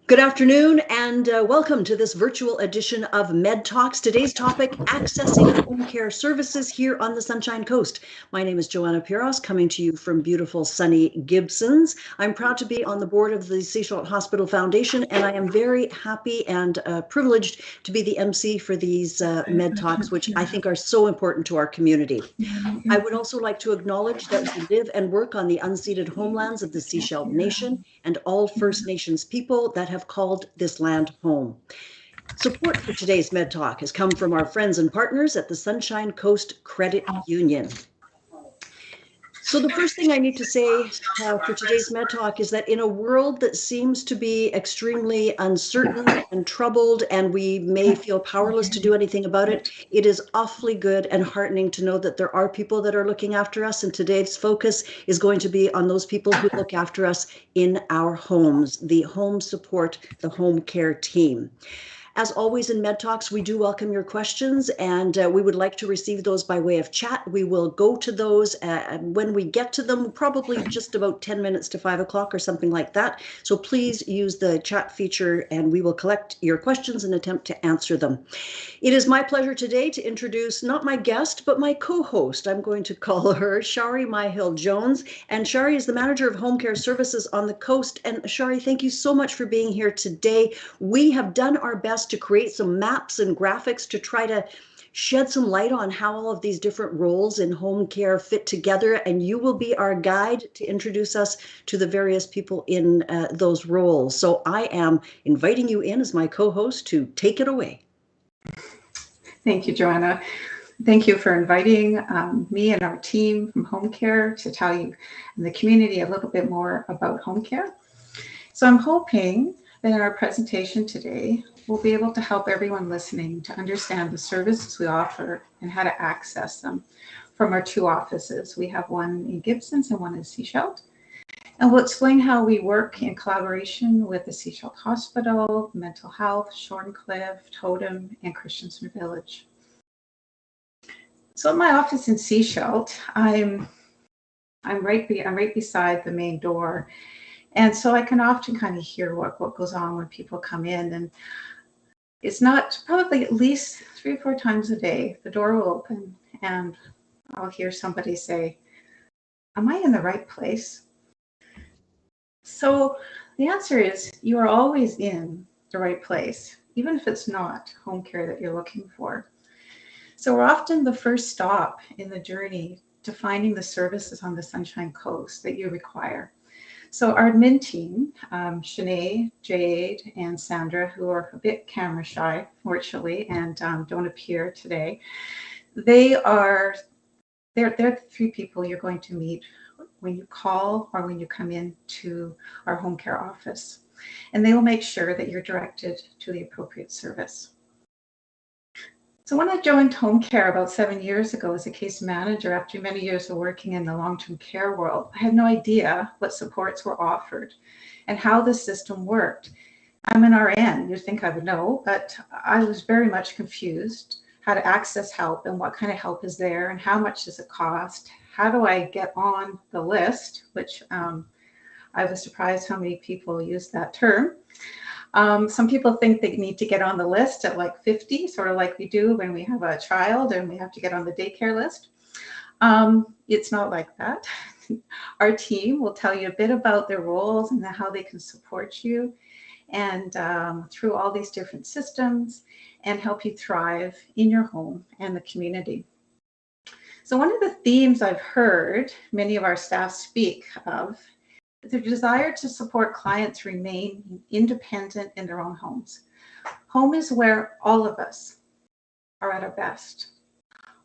Good afternoon and welcome to this virtual edition of Medtalks. Today's topic, accessing home care services here on the Sunshine Coast. My name is Joanna Piros, coming to you from beautiful sunny Gibsons. I'm proud to be on the board of the Sechelt Hospital Foundation, and I am very happy and privileged to be the MC for these Medtalks, which I think are so important to our community. I would also like to acknowledge that we live and work on the unceded homelands of the Sechelt Nation and all First Nations people that have called this land home. Support for today's Med Talk has come from our friends and partners at the Sunshine Coast Credit Union. So the first thing I need to say for today's Med Talk is that in a world that seems to be extremely uncertain and troubled, and we may feel powerless to do anything about it, it is awfully good and heartening to know that there are people that are looking after us. And today's focus is going to be on those people who look after us in our homes, the home support, the home care team. As always in Med Talks, we do welcome your questions, and we would like to receive those by way of chat. We will go to those when we get to them, probably just about 10 minutes to 5 o'clock or something like that. So please use the chat feature and we will collect your questions and attempt to answer them. It is my pleasure today to introduce not my guest, but my co-host. I'm going to call her Shari Myhill-Jones, and Shari is the manager of home care services on the coast. And Shari, thank you so much for being here today. We have done our best to create some maps and graphics to try to shed some light on how all of these different roles in home care fit together, and you will be our guide to introduce us to the various people in those roles. So I am inviting you in as my co-host to take it away. Thank you, Joanna. Thank you for inviting me and our team from home care to tell you in the community a little bit more about home care. So I'm hoping that in our presentation today, we'll be able to help everyone listening to understand the services we offer and how to access them from our two offices. We have one in Gibsons and one in Sechelt. And we'll explain how we work in collaboration with the Sechelt Hospital, Mental Health, Shorncliffe, Totem, and Christensen Village. So in my office in Sechelt, I'm right beside the main door. And so I can often kind of hear what goes on when people come in. And it's not probably at least 3 or 4 times a day, the door will open and I'll hear somebody say, "Am I in the right place?" So the answer is you are always in the right place, even if it's not home care that you're looking for. So we're often the first stop in the journey to finding the services on the Sunshine Coast that you require. So our admin team, Shanae, Jade, and Sandra, who are a bit camera shy, fortunately, and don't appear today, they're the 3 people you're going to meet when you call or when you come in to our home care office. And they will make sure that you're directed to the appropriate service. So when I joined home care about 7 years ago as a case manager, after many years of working in the long-term care world, I had no idea what supports were offered and how the system worked. I'm an RN, you'd think I would know, but I was very much confused how to access help and what kind of help is there and how much does it cost? How do I get on the list, which I was surprised how many people use that term. Some people think they need to get on the list at like 50, sort of like we do when we have a child and we have to get on the daycare list. It's not like that. Our team will tell you a bit about their roles and how they can support you and through all these different systems and help you thrive in your home and the community. So one of the themes I've heard many of our staff speak of is their desire to support clients remain independent in their own homes. Home is where all of us are at our best.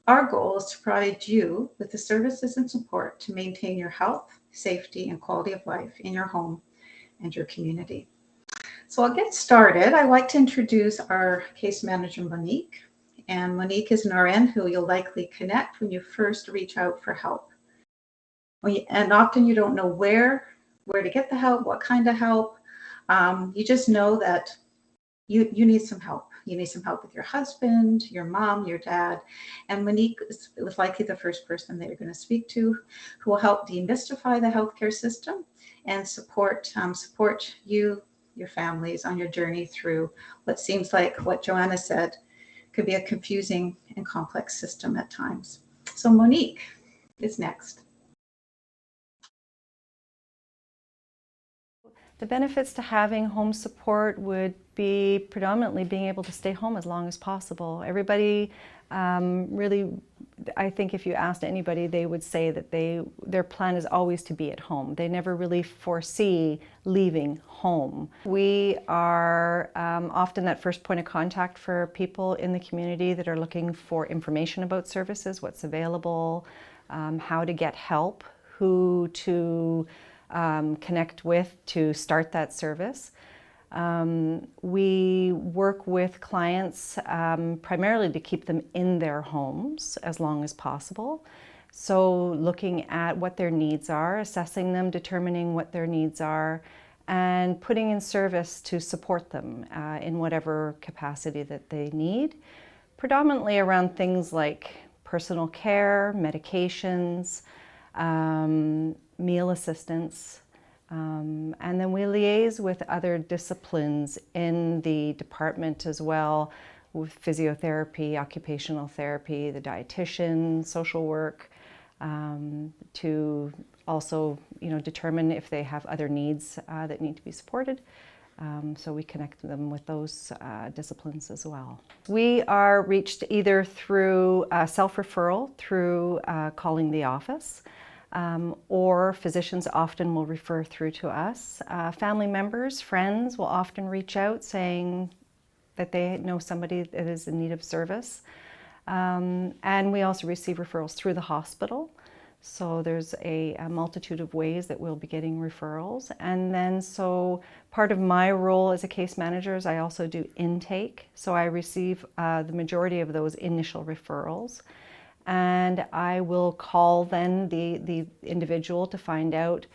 Our goal is to provide you with the services and support to maintain your health, safety, and quality of life in your home and your community. So I'll get started. I'd like to introduce our case manager, Monique. And Monique is an RN who you'll likely connect when you first reach out for help. And often you don't know where to get the help, what kind of help. You just know that you need some help. You need some help with your husband, your mom, your dad. And Monique was likely the first person that you're going to speak to who will help demystify the healthcare system and support you, your families on your journey through what seems like what Joanna said could be a confusing and complex system at times. So Monique is next. The benefits to having home support would be predominantly being able to stay home as long as possible. Everybody really, I think if you asked anybody, they would say that their plan is always to be at home. They never really foresee leaving home. We are often that first point of contact for people in the community that are looking for information about services, what's available, how to get help, who to connect with to start that service. We work with clients primarily to keep them in their homes as long as possible. So looking at what their needs are, assessing them, determining what their needs are, and putting in service to support them in whatever capacity that they need, predominantly around things like personal care, medications, meal assistance, and then we liaise with other disciplines in the department as well, with physiotherapy, occupational therapy, the dietitian, social work, to also, determine if they have other needs that need to be supported. So we connect them with those disciplines as well. We are reached either through self-referral, through calling the office, or physicians often will refer through to us. Family members, friends will often reach out saying that they know somebody that is in need of service. And we also receive referrals through the hospital. So there's a multitude of ways that we'll be getting referrals. And then so part of my role as a case manager is I also do intake. So I receive the majority of those initial referrals. And I will call then the individual to find out,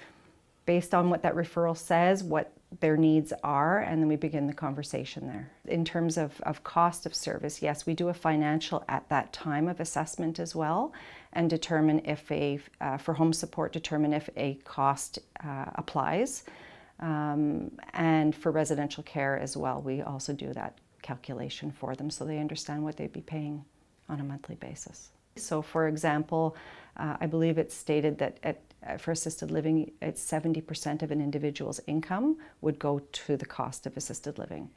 based on what that referral says, what their needs are, and then we begin the conversation there. In terms of cost of service, yes, we do a financial at that time of assessment as well, and determine if for home support, determine if a cost applies. And for residential care as well, we also do that calculation for them so they understand what they'd be paying on a monthly basis. So for example, I believe it's stated that for assisted living, it's 70% of an individual's income would go to the cost of assisted living,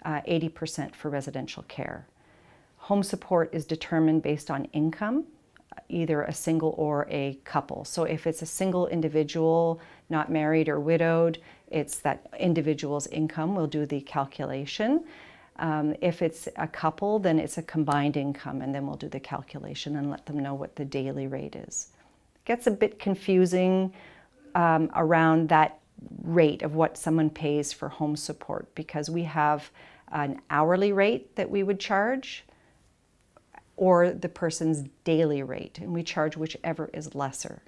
80% for residential care. Home support is determined based on income, either a single or a couple. So if it's a single individual, not married or widowed, it's that individual's income. We'll do the calculation. If it's a couple, then it's a combined income, and then we'll do the calculation and let them know what the daily rate is. It gets a bit confusing around that rate of what someone pays for home support, because we have an hourly rate that we would charge or the person's daily rate, and we charge whichever is lesser.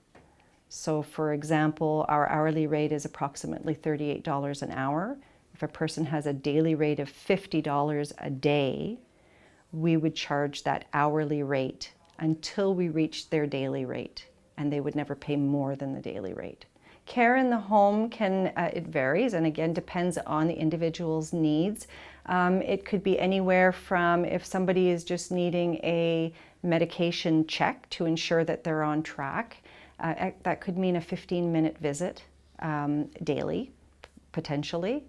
So for example, our hourly rate is approximately $38 an hour. If a person has a daily rate of $50 a day, we would charge that hourly rate until we reach their daily rate, and they would never pay more than the daily rate. Care in the home it varies, and again depends on the individual's needs. It could be anywhere from, if somebody is just needing a medication check to ensure that they're on track, that could mean a 15-minute visit daily. Potentially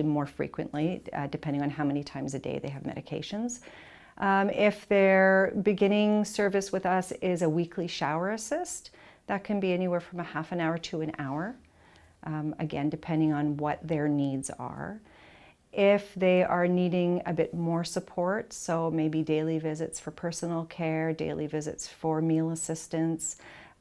more frequently, depending on how many times a day they have medications. If their beginning service with us is a weekly shower assist, that can be anywhere from a half an hour to an hour, again, depending on what their needs are. If they are needing a bit more support, so maybe daily visits for personal care, daily visits for meal assistance,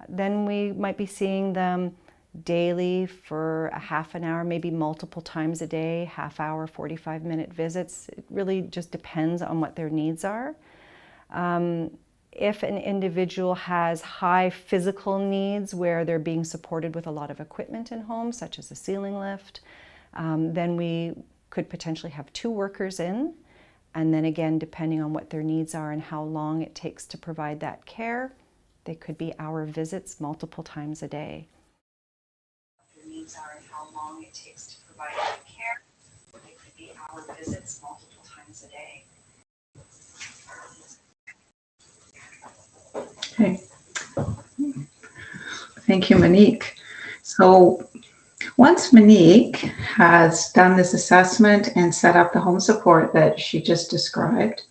then we might be seeing them daily for a half an hour, maybe multiple times a day, half hour, 45-minute visits. It really just depends on what their needs are. If an individual has high physical needs where they're being supported with a lot of equipment in home, such as a ceiling lift, then we could potentially have 2 workers in. And then again, depending on what their needs are and how long it takes to provide that care, they could be hour visits multiple times a day. Needs are and how long it takes to provide that care. visits multiple times a day. Okay. Thank you, Monique. So once Monique has done this assessment and set up the home support that she just described,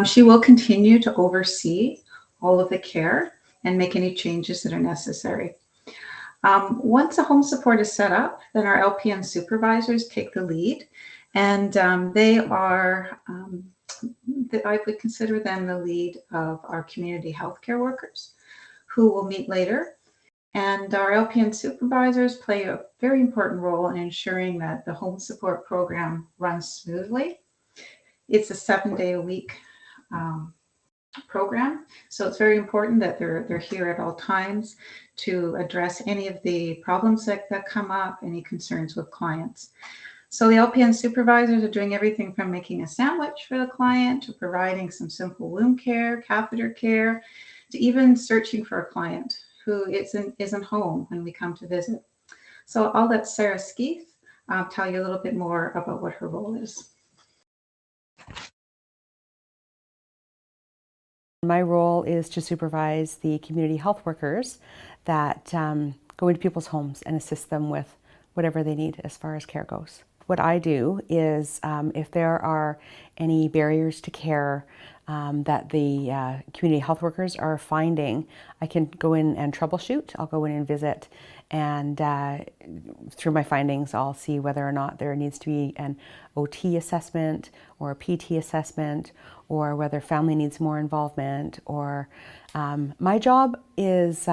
she will continue to oversee all of the care and make any changes that are necessary. Once a home support is set up, then our LPN supervisors take the lead, and they are, I would consider them the lead of our community healthcare workers, who will meet later. And our LPN supervisors play a very important role in ensuring that the home support program runs smoothly. It's a 7-day-a-week program, so it's very important that they're here at all times to address any of the problems that come up, any concerns with clients. So the LPN supervisors are doing everything from making a sandwich for the client to providing some simple wound care, catheter care, to even searching for a client who isn't home when we come to visit. So I'll let Sarah Skeeth tell you a little bit more about what her role is. My role is to supervise the community health workers that go into people's homes and assist them with whatever they need as far as care goes. What I do is if there are any barriers to care that the community health workers are finding, I can go in and troubleshoot. I'll go in and visit, and through my findings, I'll see whether or not there needs to be an OT assessment or a PT assessment, or whether family needs more involvement. Or my job is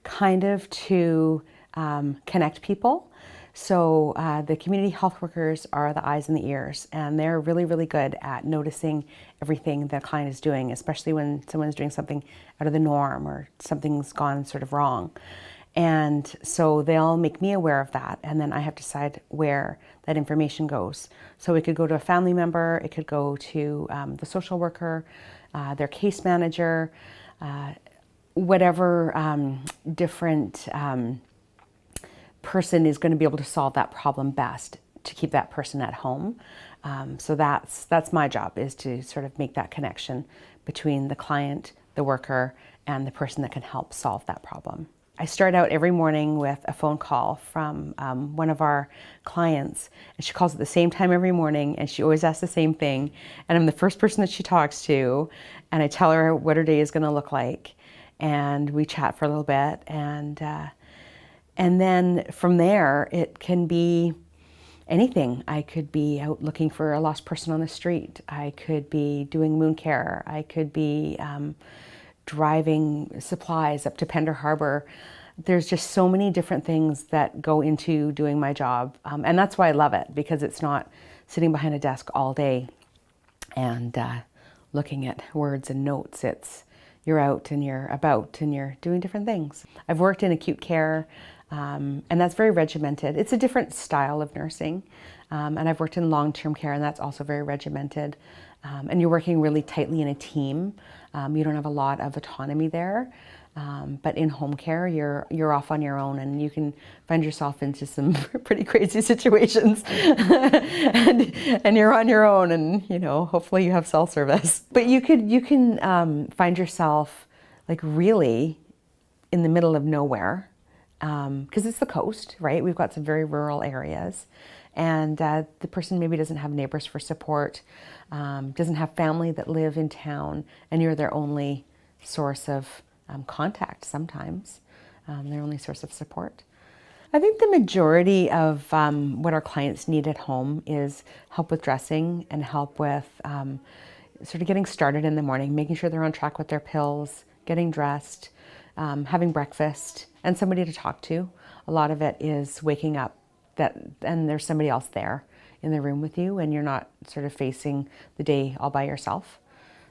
kind of to connect people. So the community health workers are the eyes and the ears, and they're really, really good at noticing everything the client is doing, especially when someone's doing something out of the norm or something's gone sort of wrong. And so they'll make me aware of that, and then I have to decide where that information goes. So it could go to a family member, it could go to the social worker, their case manager, whatever different person is going to be able to solve that problem best to keep that person at home. So that's my job, is to sort of make that connection between the client, the worker, and the person that can help solve that problem. I start out every morning with a phone call from one of our clients, and she calls at the same time every morning, and she always asks the same thing, and I'm the first person that she talks to, and I tell her what her day is going to look like, and we chat for a little bit, and then from there, it can be anything. I could be out looking for a lost person on the street. I could be doing wound care. I could be driving supplies up to Pender Harbor. There's just so many different things that go into doing my job. And that's why I love it, because it's not sitting behind a desk all day and looking at words and notes. It's you're out and you're about and you're doing different things. I've worked in acute care, and that's very regimented. It's a different style of nursing. And I've worked in long-term care, and that's also very regimented. And you're working really tightly in a team. You don't have a lot of autonomy there. But in home care, you're off on your own, and you can find yourself into some pretty crazy situations. and you're on your own, and hopefully you have cell service. But you can find yourself like really in the middle of nowhere, because it's the coast, right? We've got some very rural areas, and the person maybe doesn't have neighbors for support, doesn't have family that live in town, and you're their only source of contact sometimes, their only source of support. I think the majority of what our clients need at home is help with dressing and help with sort of getting started in the morning, making sure they're on track with their pills, getting dressed, having breakfast, and somebody to talk to. A lot of it is waking up and there's somebody else there in the room with you, and you're not sort of facing the day all by yourself.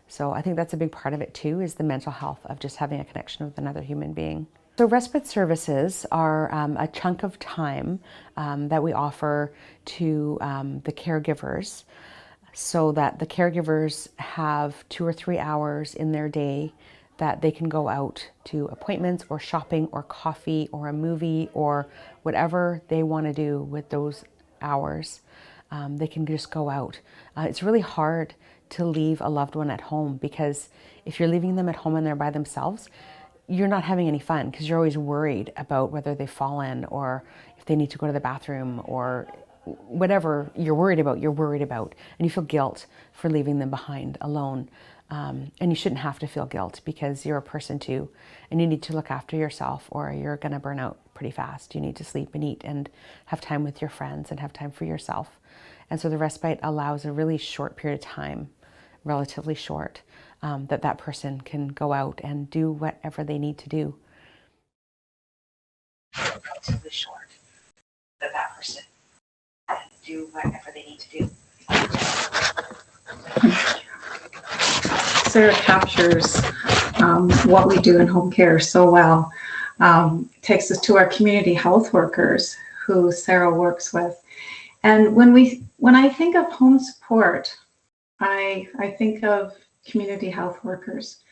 So I think that's a big part of it too, is the mental health of just having a connection with another human being. So respite services are a chunk of time that we offer to the caregivers, so that the caregivers have 2 or 3 hours in their day that they can go out to appointments or shopping or coffee or a movie or whatever they want to do with those hours. They can just go out. It's really hard to leave a loved one at home, because if you're leaving them at home and they're by themselves, you're not having any fun, because you're always worried about whether they've fallen or if they need to go to the bathroom, or whatever you're worried about, and you feel guilt for leaving them behind alone. And you shouldn't have to feel guilt, because you're a person too, and you need to look after yourself, or you're going to burn out pretty fast. You need to sleep and eat and have time with your friends and have time for yourself. And so the respite allows a really short period of time, relatively short, that person can go out and do whatever they need to do. Relatively short, that person can do whatever they need to do. Sarah captures what we do in home care so well. Takes us to our community health workers who Sarah works with. And when I think of home support, I think of community health workers.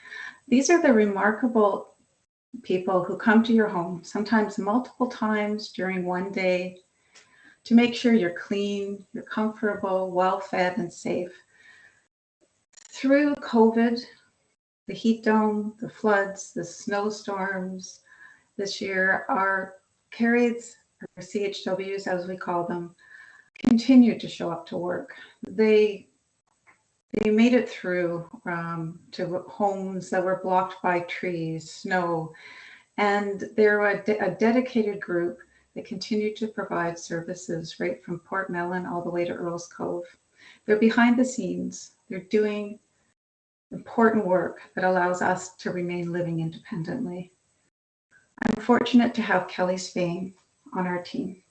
These are the remarkable people who come to your home, sometimes multiple times during one day, to make sure you're clean, you're comfortable, well-fed, and safe. Through COVID, the heat dome, the floods, the snowstorms this year, our carrieds, or CHWs as we call them, continued to show up to work. They made it through to homes that were blocked by trees, snow, and they're a dedicated group that continued to provide services right from Port Mellon all the way to Earls Cove. They're behind the scenes. They're doing important work that allows us to remain living independently. I'm fortunate to have Kelly Spain on our team.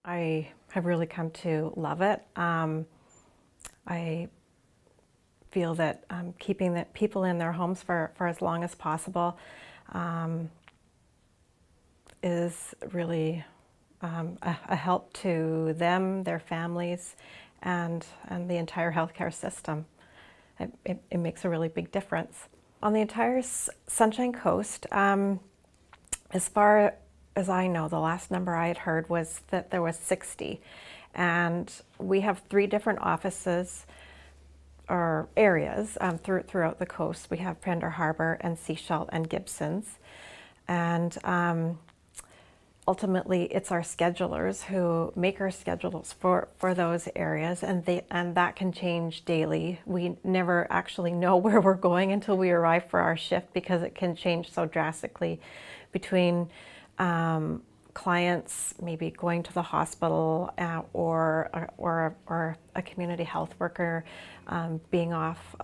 I have really come to love it. I feel that keeping the people in their homes for as long as possible is really a help to them, their families, and the entire healthcare system. It makes a really big difference. On the entire Sunshine Coast, as far as I know, the last number I had heard was that there was 60. And we have 3 different offices or areas throughout the coast. We have Pender Harbor and Sechelt and Gibsons. And ultimately, it's our schedulers who make our schedules for those areas, and that can change daily. We never actually know where we're going until we arrive for our shift, because it can change so drastically between clients maybe going to the hospital or a community health worker being off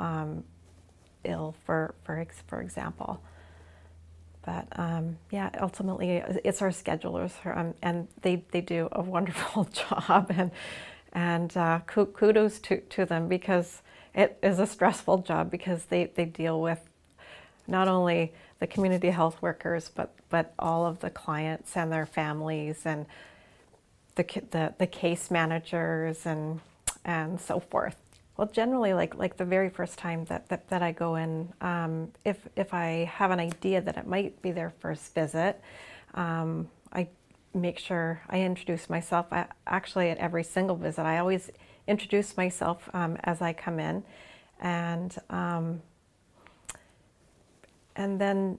ill, for example. But yeah, ultimately it's our schedulers, and they do a wonderful job, and kudos to them, because it is a stressful job, because they deal with not only the community health workers, but all of the clients and their families, and the case managers and so forth. Well, generally, like the very first time that I go in, if I have an idea that it might be their first visit, I make sure I introduce myself. Actually, at every single visit, I always introduce myself as I come in, and then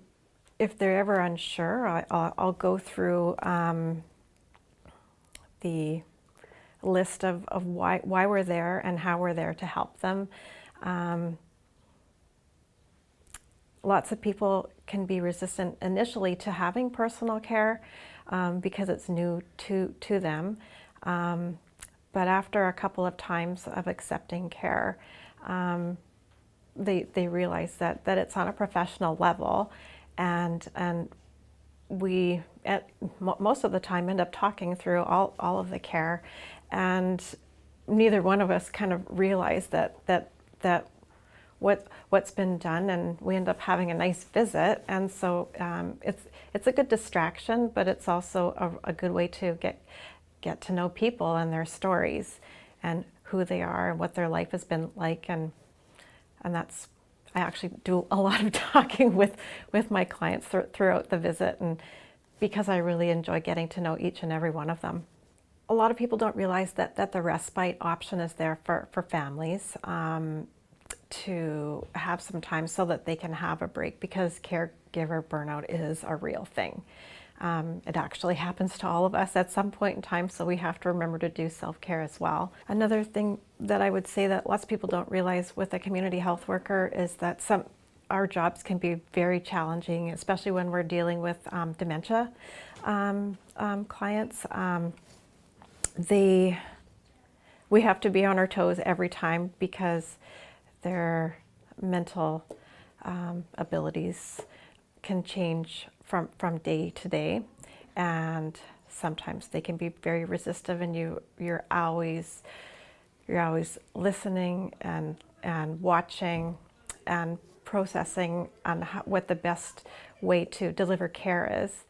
if they're ever unsure, I'll go through the list of why we're there and how we're there to help them. Lots of people can be resistant initially to having personal care because it's new to them. But after a couple of times of accepting care, they realize that it's on a professional level, and we most of the time end up talking through all of the care, and neither one of us kind of realize that what's been done, and we end up having a nice visit. And so it's a good distraction, but it's also a good way to get to know people and their stories and who they are and what their life has been like, and that's I actually do a lot of talking with my clients throughout the visit, and because I really enjoy getting to know each and every one of them. A lot of people don't realize that the respite option is there for families to have some time so that they can have a break, because caregiver burnout is a real thing. It actually happens to all of us at some point in time, so we have to remember to do self-care as well. Another thing that I would say that lots of people don't realize with a community health worker is that our jobs can be very challenging, especially when we're dealing with dementia clients. We have to be on our toes every time because their mental abilities can change from day to day, and sometimes they can be very resistive, and you're always listening and watching and processing on what the best way to deliver care is.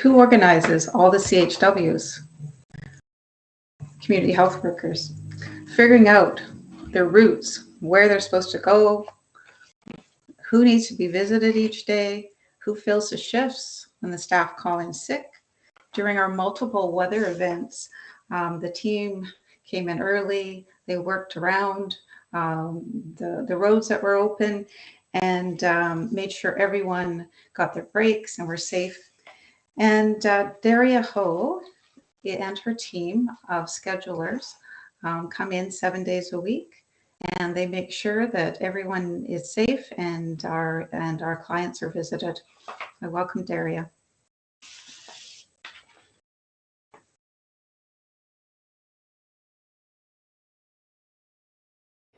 Who organizes all the CHWs, community health workers, figuring out their routes, where they're supposed to go, who needs to be visited each day, who fills the shifts when the staff call in sick. During our multiple weather events, the team came in early, they worked around the roads that were open, and made sure everyone got their breaks and were safe. And Daria Ho and her team of schedulers come in 7 days a week, and they make sure that everyone is safe and our clients are visited. I welcome Daria.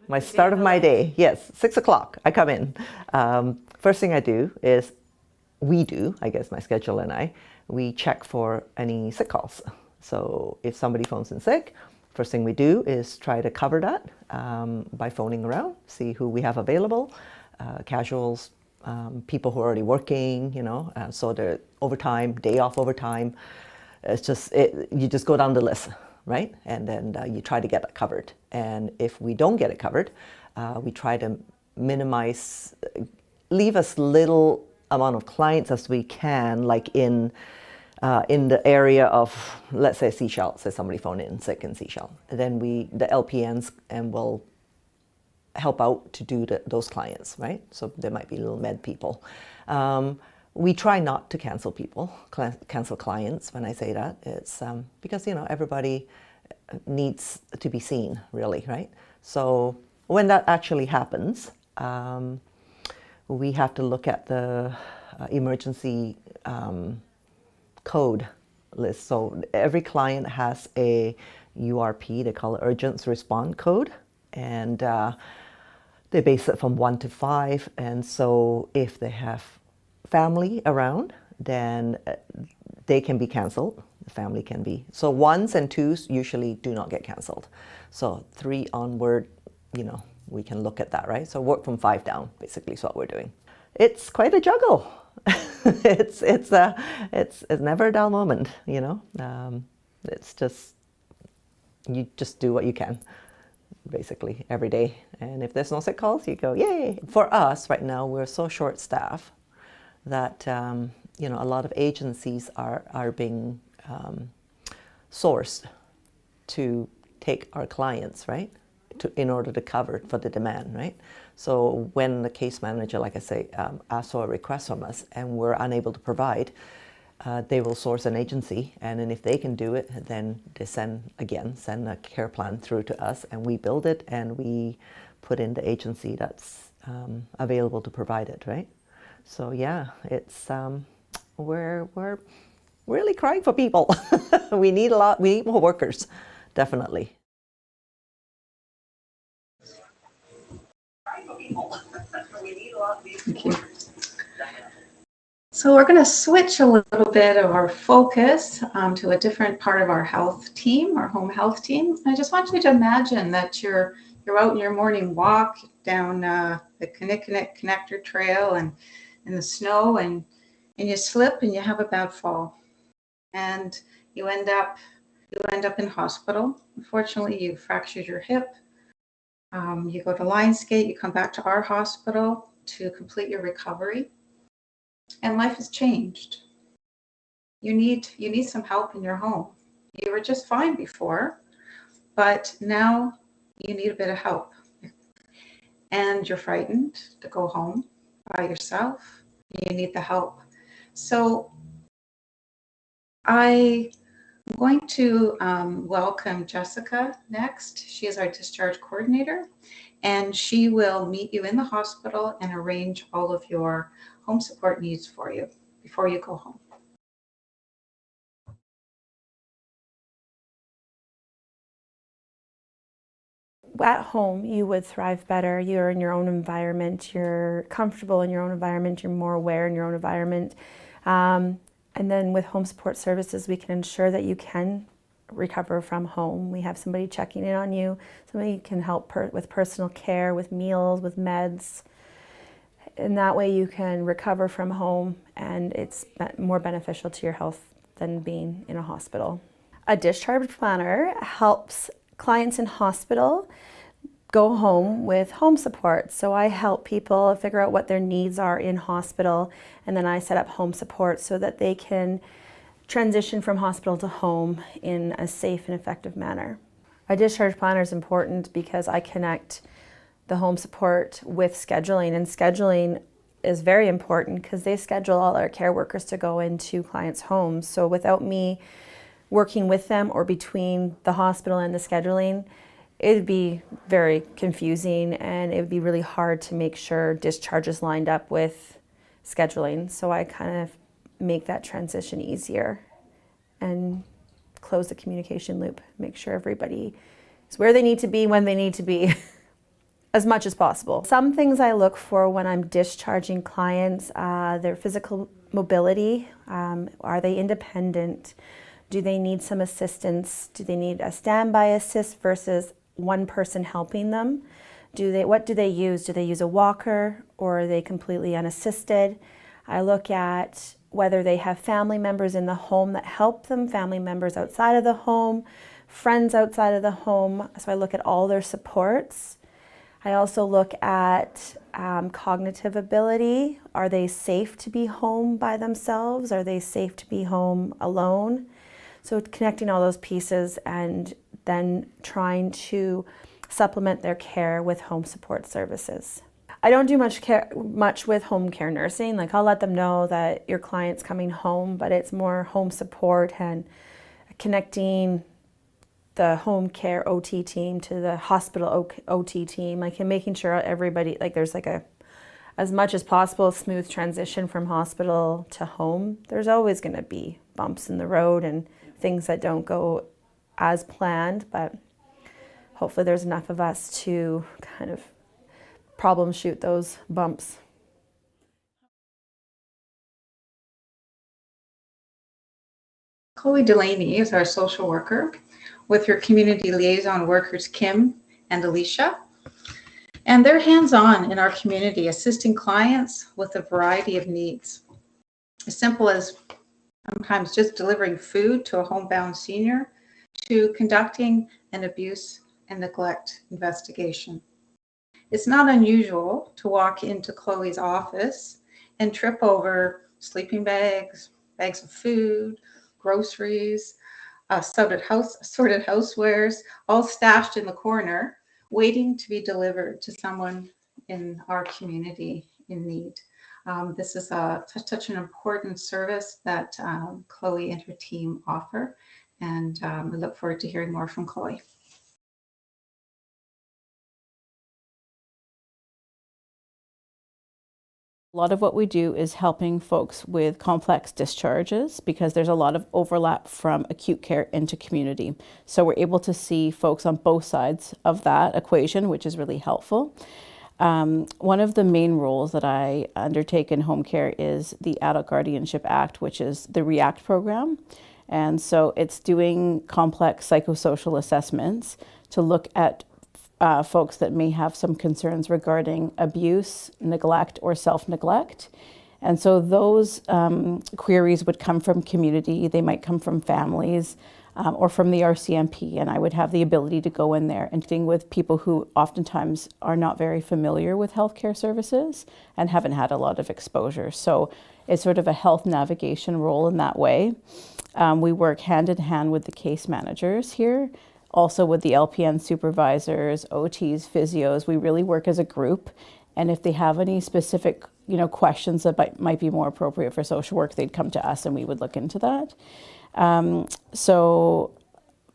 My start of my day, yes, 6 o'clock, I come in. First thing I do is, I guess my scheduler and I, we check for any sick calls. So if somebody phones in sick, first thing we do is try to cover that by phoning around, see who we have available, casuals, people who are already working, so they're overtime, day off overtime. It's just, you just go down the list, right? And then you try to get it covered. And if we don't get it covered, we try to minimize, leave as little amount of clients as we can, like in the area of, let's say, Sechelt, say somebody phoned in sick in Sechelt. Then the LPNs, and will help out to do those clients, right? So there might be little med people. We try not to cancel cancel clients. When I say that, it's because, everybody needs to be seen, really, right? So when that actually happens, we have to look at the emergency code list. So every client has a URP, they call it Urgent Response Code, and they base it from 1 to 5. And so if they have family around, then they can be canceled. The family can be. So 1s and 2s usually do not get canceled. So 3 onward, we can look at that, right? So work from 5 down, basically, is what we're doing. It's quite a juggle. It's never a dull moment, It's just, you just do what you can, basically, every day. And if there's no sick calls, you go, yay! For us right now, we're so short-staffed that a lot of agencies are being sourced to take our clients, right? In order to cover for the demand, right? So when the case manager, like I say, asks for a request from us and we're unable to provide, they will source an agency, and then if they can do it, then they send a care plan through to us, and we build it and we put in the agency that's available to provide it, right? So yeah, it's we're really crying for people. We need more workers, definitely. Thank you. So we're going to switch a little bit of our focus to a different part of our health team, our home health team. I just want you to imagine that you're out in your morning walk down the Kinnickinnick Connector Trail and in the snow, and you slip and you have a bad fall, and you end up You end up in hospital. Unfortunately, you fractured your hip. You go to Lionsgate, you come back to our hospital to complete your recovery, and life has changed. You need some help in your home. You were just fine before, but now you need a bit of help. And you're frightened to go home by yourself. You need the help. So I'm going to welcome Jessica next. She is our discharge coordinator, and she will meet you in the hospital and arrange all of your home support needs for you before you go home. At home, you would thrive better. You're in your own environment. You're comfortable in your own environment. You're more aware in your own environment. And then with home support services, we can ensure that you can recover from home. We have somebody checking in on you. Somebody can help with personal care, with meals, with meds. And that way you can recover from home, and it's more beneficial to your health than being in a hospital. A discharge planner helps clients in hospital go home with home support. So I help people figure out what their needs are in hospital, and then I set up home support so that they can transition from hospital to home in a safe and effective manner. A discharge planner is important because I connect the home support with scheduling, and scheduling is very important because they schedule all our care workers to go into clients' homes. So without me working with them or between the hospital and the scheduling, it'd be very confusing, and it would be really hard to make sure discharges lined up with scheduling. So I kind of make that transition easier and close the communication loop, make sure everybody is where they need to be when they need to be as much as possible. Some things I look for when I'm discharging clients, their physical mobility. Are they independent? Do they need some assistance? Do they need a standby assist versus one person helping them? What do they use? Do they use a walker, or are they completely unassisted? I look at whether they have family members in the home that help them, family members outside of the home, friends outside of the home. So I look at all their supports. I also look at cognitive ability. Are they safe to be home by themselves? Are they safe to be home alone? So connecting all those pieces and then trying to supplement their care with home support services. I don't do much with home care nursing. Like, I'll let them know that your client's coming home, but it's more home support and connecting the home care OT team to the hospital OT team, like, and making sure everybody, like, there's like as much as possible, smooth transition from hospital to home. There's always going to be bumps in the road and things that don't go as planned, but hopefully there's enough of us to kind of problem shoot those bumps. Chloe Delaney is our social worker with her community liaison workers, Kim and Alicia. And they're hands-on in our community, assisting clients with a variety of needs. As simple as sometimes just delivering food to a homebound senior, to conducting an abuse and neglect investigation. It's not unusual to walk into Chloe's office and trip over sleeping bags, bags of food, groceries, assorted housewares, all stashed in the corner, waiting to be delivered to someone in our community in need. This is such an important service that Chloe and her team offer, and we look forward to hearing more from Chloe. A lot of what we do is helping folks with complex discharges because there's a lot of overlap from acute care into community. So we're able to see folks on both sides of that equation, which is really helpful. One of the main roles that I undertake in home care is the Adult Guardianship Act, which is the REACT program. And so it's doing complex psychosocial assessments to look at folks that may have some concerns regarding abuse, neglect, or self-neglect. And so those queries would come from community, they might come from families, or from the RCMP, and I would have the ability to go in there and dealing with people who oftentimes are not very familiar with healthcare services and haven't had a lot of exposure. So it's sort of a health navigation role in that way. We work hand in hand with the case managers here, also with the LPN supervisors, OTs, physios. We really work as a group, and if they have any specific questions that might be more appropriate for social work, they'd come to us and we would look into that. So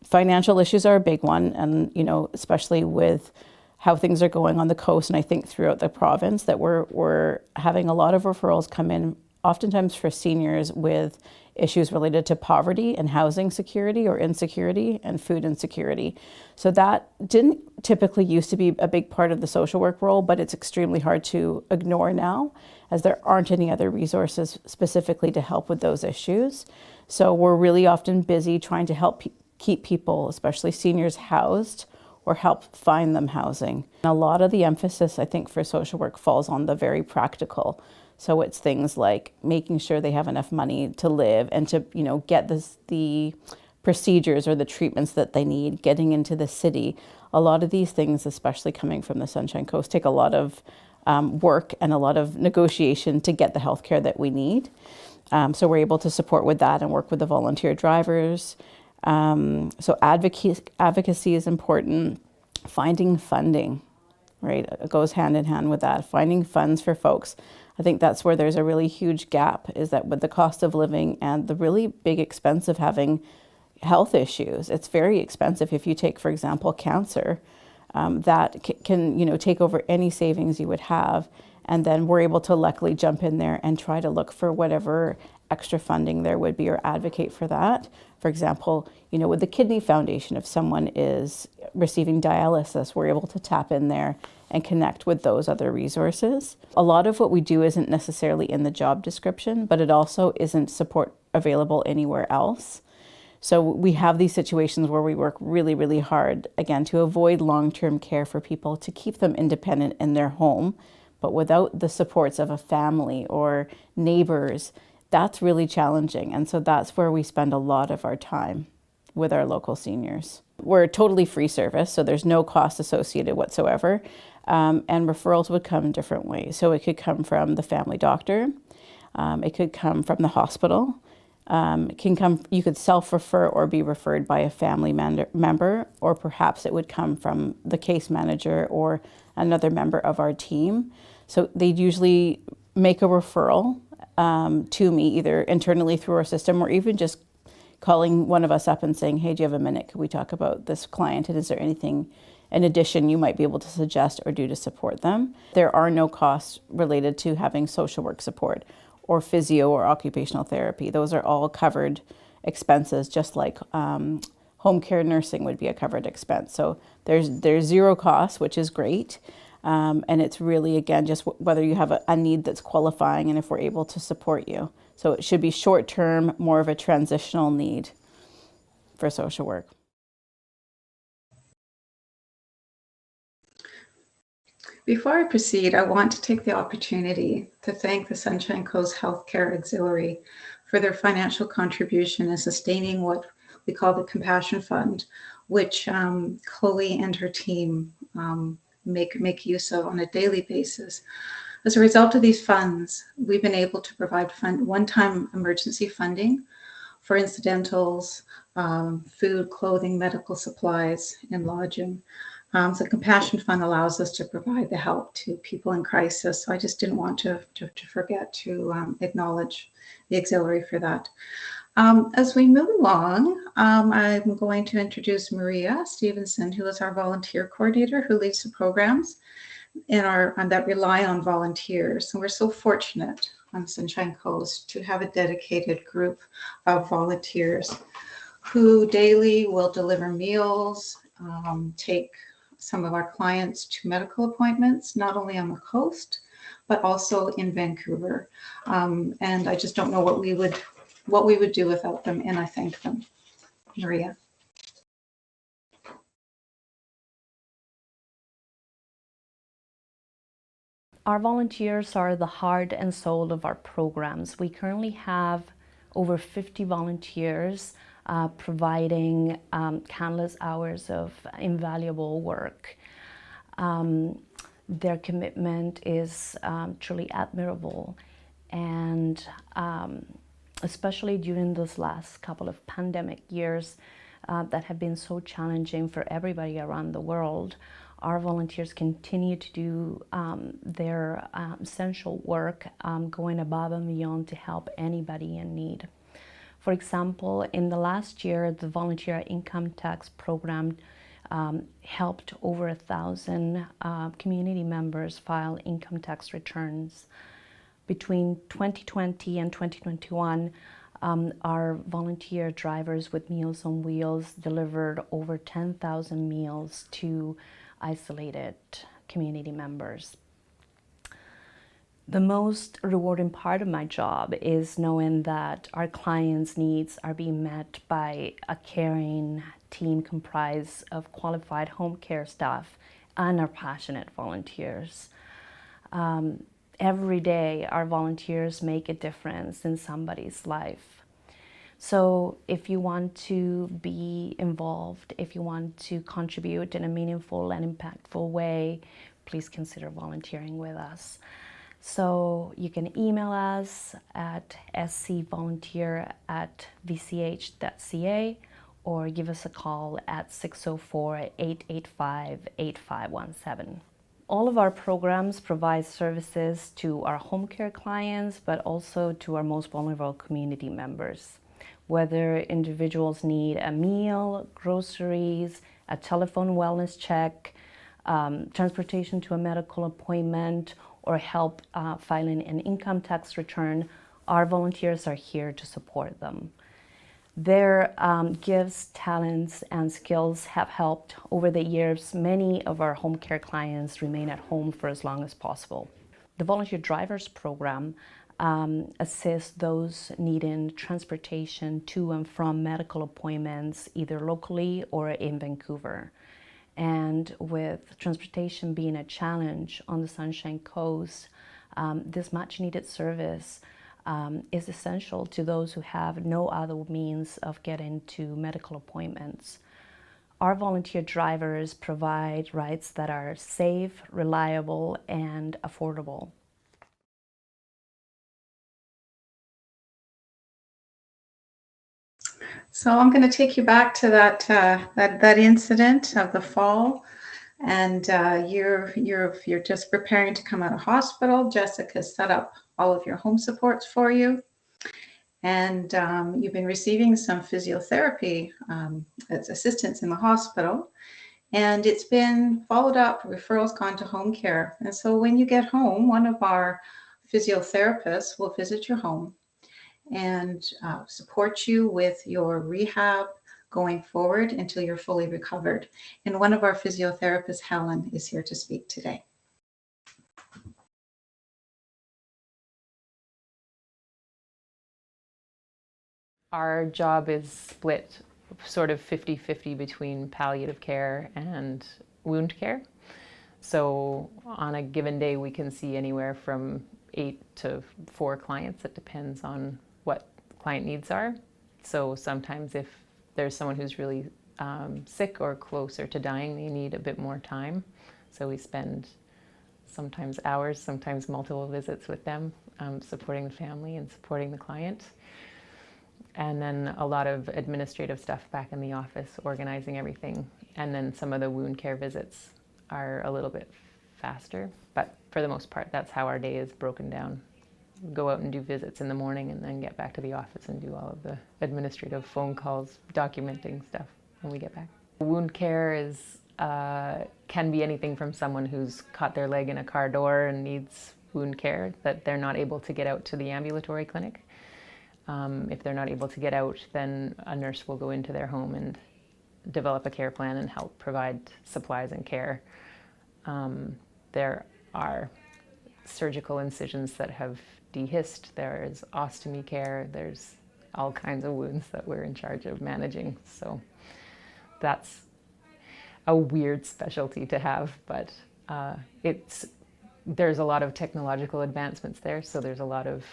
financial issues are a big one, and especially with how things are going on the coast, and I think throughout the province, that we're having a lot of referrals come in, oftentimes for seniors with issues related to poverty and housing security or insecurity and food insecurity. So that didn't typically used to be a big part of the social work role, but it's extremely hard to ignore now, as there aren't any other resources specifically to help with those issues. So we're really often busy trying to help keep people, especially seniors, housed or help find them housing. And a lot of the emphasis, I think, for social work falls on the very practical. So it's things like making sure they have enough money to live and to, get the procedures or the treatments that they need, getting into the city. A lot of these things, especially coming from the Sunshine Coast, take a lot of work and a lot of negotiation to get the healthcare that we need. So we're able to support with that and work with the volunteer drivers. So advocacy is important. Finding funding, right? It goes hand in hand with that. Finding funds for folks. I think that's where there's a really huge gap, is that with the cost of living and the really big expense of having health issues, it's very expensive. If you take, for example, cancer, that can take over any savings you would have. And then we're able to luckily jump in there and try to look for whatever extra funding there would be or advocate for that. For example, with the Kidney Foundation, if someone is receiving dialysis, we're able to tap in there and connect with those other resources. A lot of what we do isn't necessarily in the job description, but it also isn't support available anywhere else. So we have these situations where we work really, really hard, again, to avoid long-term care for people, to keep them independent in their home, but without the supports of a family or neighbors, that's really challenging. And so that's where we spend a lot of our time with our local seniors. We're a totally free service, so there's no cost associated whatsoever. And referrals would come in different ways. So it could come from the family doctor. It could come from the hospital. You could self-refer or be referred by a family member, or perhaps it would come from the case manager or another member of our team. So they'd usually make a referral to me, either internally through our system, or even just calling one of us up and saying, hey, do you have a minute? Could we talk about this client? And is there anything in addition you might be able to suggest or do to support them? There are no costs related to having social work support or physio or occupational therapy. Those are all covered expenses, just like home care nursing would be a covered expense. So there's zero cost, which is great. And it's really, again, just whether you have a need that's qualifying and if we're able to support you. So it should be short-term, more of a transitional need for social work. Before I proceed, I want to take the opportunity to thank the Sunshine Coast Healthcare Auxiliary for their financial contribution in sustaining what we call the Compassion Fund, which Chloe and her team make use of on a daily basis. As a result of these funds, we've been able to provide one-time emergency funding for incidentals, food, clothing, medical supplies, and lodging. So Compassion Fund allows us to provide the help to people in crisis. So I just didn't want to forget to acknowledge the auxiliary for that. As we move along, I'm going to introduce Maria Stevenson, who is our volunteer coordinator, who leads the programs that rely on volunteers. And we're so fortunate on Sunshine Coast to have a dedicated group of volunteers who daily will deliver meals, take some of our clients to medical appointments, not only on the coast, but also in Vancouver. And I just don't know what we would do without them, and I thank them. Maria. Our volunteers are the heart and soul of our programs. We currently have over 50 volunteers providing countless hours of invaluable work. Their commitment is truly admirable, and especially during those last couple of pandemic years that have been so challenging for everybody around the world, our volunteers continue to do their essential work, going above and beyond to help anybody in need. For example, in the last year, the Volunteer Income Tax Program helped over 1,000 community members file income tax returns. Between 2020 and 2021, our volunteer drivers with Meals on Wheels delivered over 10,000 meals to isolated community members. The most rewarding part of my job is knowing that our clients' needs are being met by a caring team comprised of qualified home care staff and our passionate volunteers. Every day, our volunteers make a difference in somebody's life. So if you want to be involved, if you want to contribute in a meaningful and impactful way, please consider volunteering with us. So you can email us at scvolunteer@vch.ca or give us a call at 604-885-8517. All of our programs provide services to our home care clients, but also to our most vulnerable community members. Whether individuals need a meal, groceries, a telephone wellness check, transportation to a medical appointment, or help filing an income tax return, our volunteers are here to support them. Their gifts, talents, and skills have helped over the years many of our home care clients remain at home for as long as possible. The Volunteer Drivers Program assists those needing transportation to and from medical appointments, either locally or in Vancouver. And with transportation being a challenge on the Sunshine Coast, this much needed service is essential to those who have no other means of getting to medical appointments. Our volunteer drivers provide rides that are safe, reliable, and affordable. So I'm going to take you back to that incident of the fall, and you're just preparing to come out of hospital. Jessica set up all of your home supports for you, and you've been receiving some physiotherapy as assistance in the hospital, and it's been followed up. Referrals gone to home care, and so when you get home, one of our physiotherapists will visit your home and support you with your rehab going forward until you're fully recovered. And one of our physiotherapists, Helen, is here to speak today. Our job is split sort of 50-50 between palliative care and wound care. So on a given day, we can see anywhere from 8 to 4 clients. It depends on what client needs are. So sometimes if there's someone who's really sick or closer to dying, they need a bit more time. So we spend sometimes hours, sometimes multiple visits with them, supporting the family and supporting the client. And then a lot of administrative stuff back in the office, organizing everything. And then some of the wound care visits are a little bit faster, but for the most part, that's how our day is broken down. Go out and do visits in the morning and then get back to the office and do all of the administrative phone calls, documenting stuff when we get back. Wound care is can be anything from someone who's caught their leg in a car door and needs wound care, that they're not able to get out to the ambulatory clinic. If they're not able to get out, then a nurse will go into their home and develop a care plan and help provide supplies and care. There are surgical incisions that have dehisced, there's ostomy care, there's all kinds of wounds that we're in charge of managing. So that's a weird specialty to have, but there's a lot of technological advancements there, so there's a lot of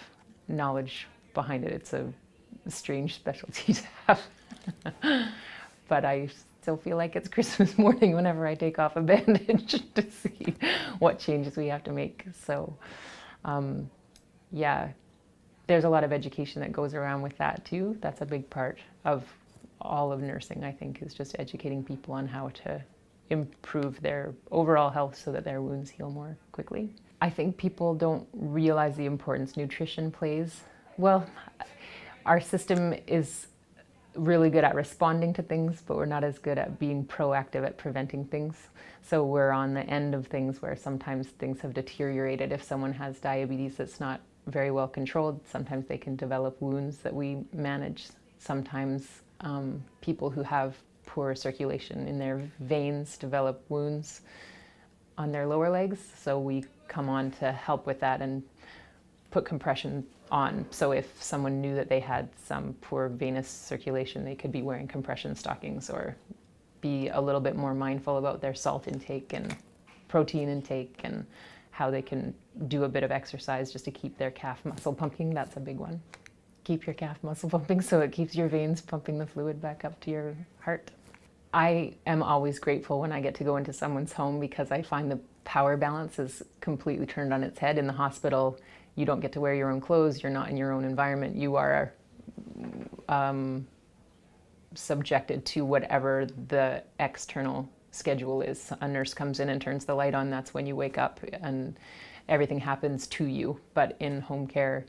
knowledge behind it. It's a strange specialty to have. But I still feel like it's Christmas morning whenever I take off a bandage to see what changes we have to make. So yeah, there's a lot of education that goes around with that too. That's a big part of all of nursing, I think, is just educating people on how to improve their overall health so that their wounds heal more quickly. I think people don't realize the importance nutrition plays. Well, our system is really good at responding to things, but we're not as good at being proactive at preventing things. So we're on the end of things where sometimes things have deteriorated. If someone has diabetes that's not very well controlled, sometimes they can develop wounds that we manage. Sometimes people who have poor circulation in their veins develop wounds on their lower legs. So we come on to help with that and put compression on. So if someone knew that they had some poor venous circulation, they could be wearing compression stockings or be a little bit more mindful about their salt intake and protein intake and how they can do a bit of exercise just to keep their calf muscle pumping. That's a big one. Keep your calf muscle pumping so it keeps your veins pumping the fluid back up to your heart. I am always grateful when I get to go into someone's home because I find the power balance is completely turned on its head. In the hospital, you don't get to wear your own clothes, you're not in your own environment, you are subjected to whatever the external schedule is. A nurse comes in and turns the light on, that's when you wake up, and everything happens to you. But in home care,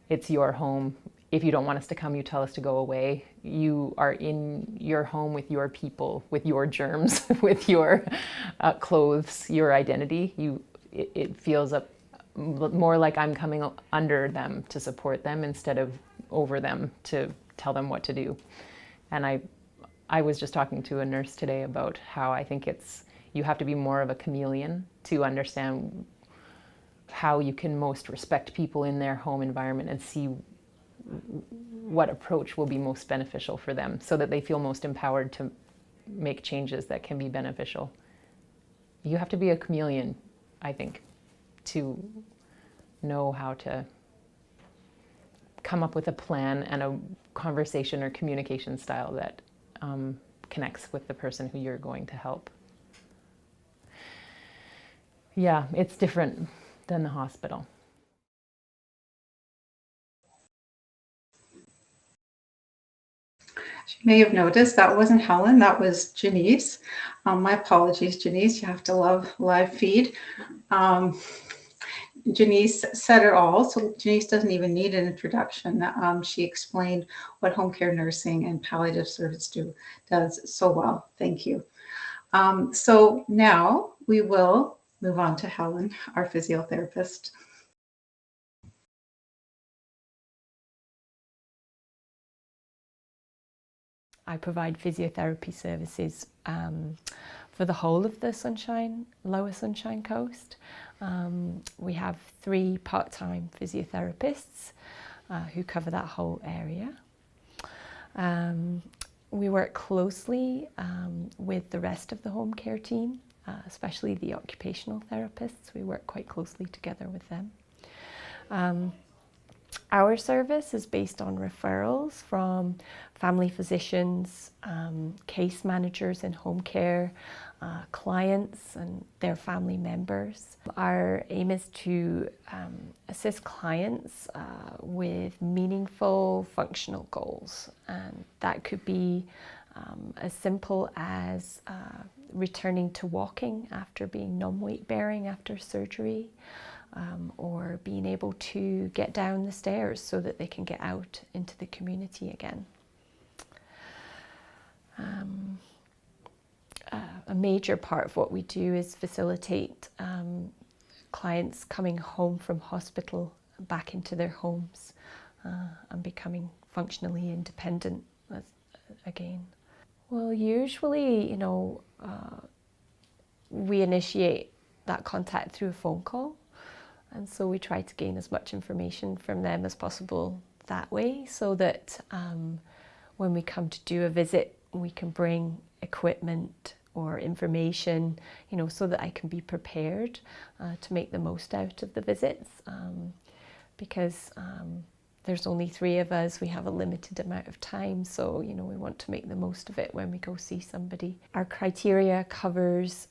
it's your home. If you don't want us to come, you tell us to go away. You are in your home with your people, with your germs, with your clothes, your identity. It feels more like I'm coming under them to support them instead of over them to tell them what to do. And I was just talking to a nurse today about how I think you have to be more of a chameleon to understand how you can most respect people in their home environment and see what approach will be most beneficial for them so that they feel most empowered to make changes that can be beneficial. You have to be a chameleon, I think, to know how to come up with a plan and a conversation or communication style that connects with the person who you're going to help. Yeah, it's different than the hospital. As you may have noticed, that wasn't Helen, that was Janice. My apologies, Janice, you have to love live feed. Janice said it all, so Janice doesn't even need an introduction. She explained what home care nursing and palliative service does so well. Thank you. So now we will move on to Helen, our physiotherapist. I provide physiotherapy services for the whole of the Lower Sunshine Coast. We have 3 part-time physiotherapists who cover that whole area. We work closely with the rest of the home care team, especially the occupational therapists. We work quite closely together with them. Our service is based on referrals from family physicians, case managers in home care, clients and their family members. Our aim is to assist clients with meaningful functional goals, and that could be as simple as returning to walking after being non-weight bearing after surgery, or being able to get down the stairs so that they can get out into the community again. A major part of what we do is facilitate clients coming home from hospital back into their homes and becoming functionally independent again. Well, usually, we initiate that contact through a phone call. And so we try to gain as much information from them as possible that way, so that when we come to do a visit, we can bring equipment or information, so that I can be prepared to make the most out of the visits. Because There's only 3 of us. We have a limited amount of time, so we want to make the most of it when we go see somebody. Our criteria covers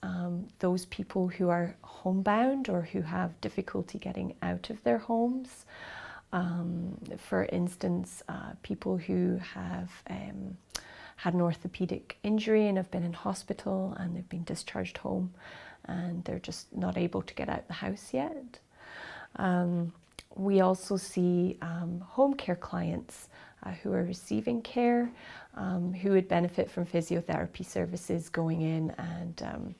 those people who are homebound or who have difficulty getting out of their homes. For instance, people who have had an orthopedic injury and have been in hospital and they've been discharged home and they're just not able to get out the house yet. We also see home care clients who are receiving care, who would benefit from physiotherapy services going in and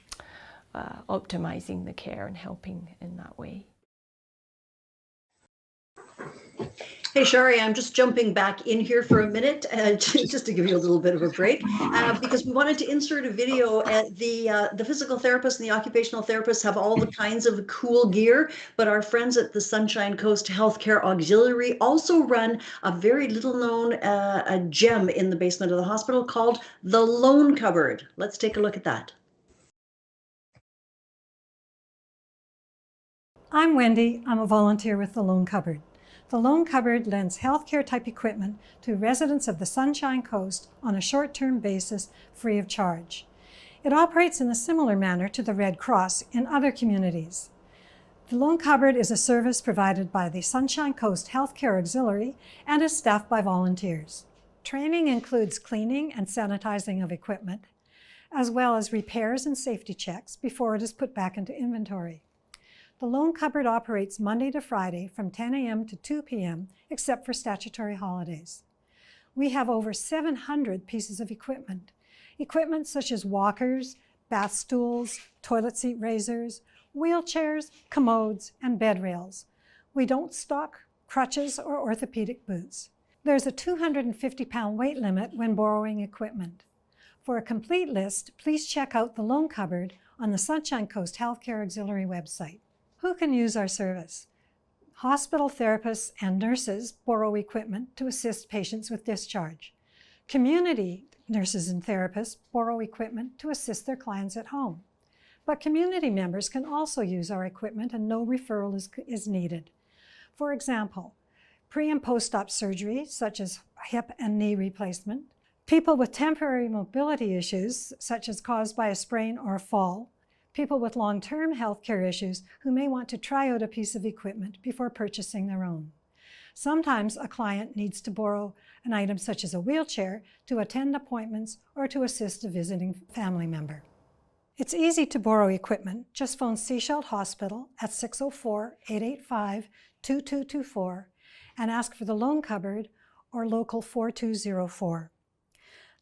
optimizing the care and helping in that way. Hey, Shari, I'm just jumping back in here for a minute, just to give you a little bit of a break, because we wanted to insert a video. The physical therapists and the occupational therapists have all the kinds of cool gear, but our friends at the Sunshine Coast Healthcare Auxiliary also run a very little known gem in the basement of the hospital called the Loan Cupboard. Let's take a look at that. I'm Wendy. I'm a volunteer with the Loan Cupboard. The Loan Cupboard lends healthcare type equipment to residents of the Sunshine Coast on a short-term basis free of charge. It operates in a similar manner to the Red Cross in other communities. The Loan Cupboard is a service provided by the Sunshine Coast Healthcare Auxiliary and is staffed by volunteers. Training includes cleaning and sanitizing of equipment, as well as repairs and safety checks before it is put back into inventory. The Loan Cupboard operates Monday to Friday from 10 a.m. to 2 p.m., except for statutory holidays. We have over 700 pieces of equipment. Equipment such as walkers, bath stools, toilet seat raisers, wheelchairs, commodes, and bed rails. We don't stock crutches or orthopedic boots. There's a 250-pound weight limit when borrowing equipment. For a complete list, please check out the Loan Cupboard on the Sunshine Coast Healthcare Auxiliary website. Who can use our service? Hospital therapists and nurses borrow equipment to assist patients with discharge. Community nurses and therapists borrow equipment to assist their clients at home. But community members can also use our equipment and no referral is needed. For example, pre- and post-op surgery, such as hip and knee replacement, people with temporary mobility issues, such as caused by a sprain or a fall, people with long-term health care issues who may want to try out a piece of equipment before purchasing their own. Sometimes a client needs to borrow an item such as a wheelchair to attend appointments or to assist a visiting family member. It's easy to borrow equipment. Just phone Sechelt Hospital at 604-885-2224 and ask for the Loan Cupboard or local 4204.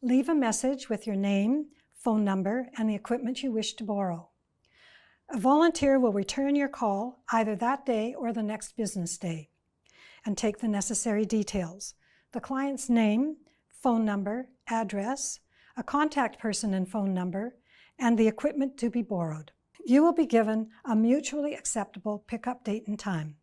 Leave a message with your name, phone number, and the equipment you wish to borrow. A volunteer will return your call either that day or the next business day and take the necessary details: the client's name, phone number, address, a contact person and phone number, and the equipment to be borrowed. You will be given a mutually acceptable pickup date and time.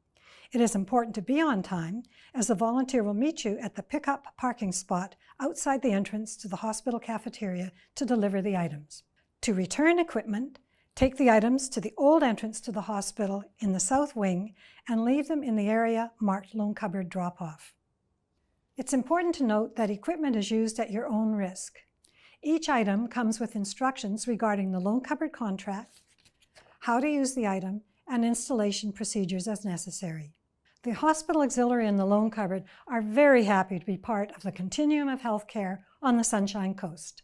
It is important to be on time, as the volunteer will meet you at the pickup parking spot outside the entrance to the hospital cafeteria to deliver the items. To return equipment, take the items to the old entrance to the hospital in the south wing and leave them in the area marked Loan Cupboard Drop-Off. It's important to note that equipment is used at your own risk. Each item comes with instructions regarding the Loan Cupboard contract, how to use the item, and installation procedures as necessary. The Hospital Auxiliary and the Loan Cupboard are very happy to be part of the continuum of healthcare on the Sunshine Coast.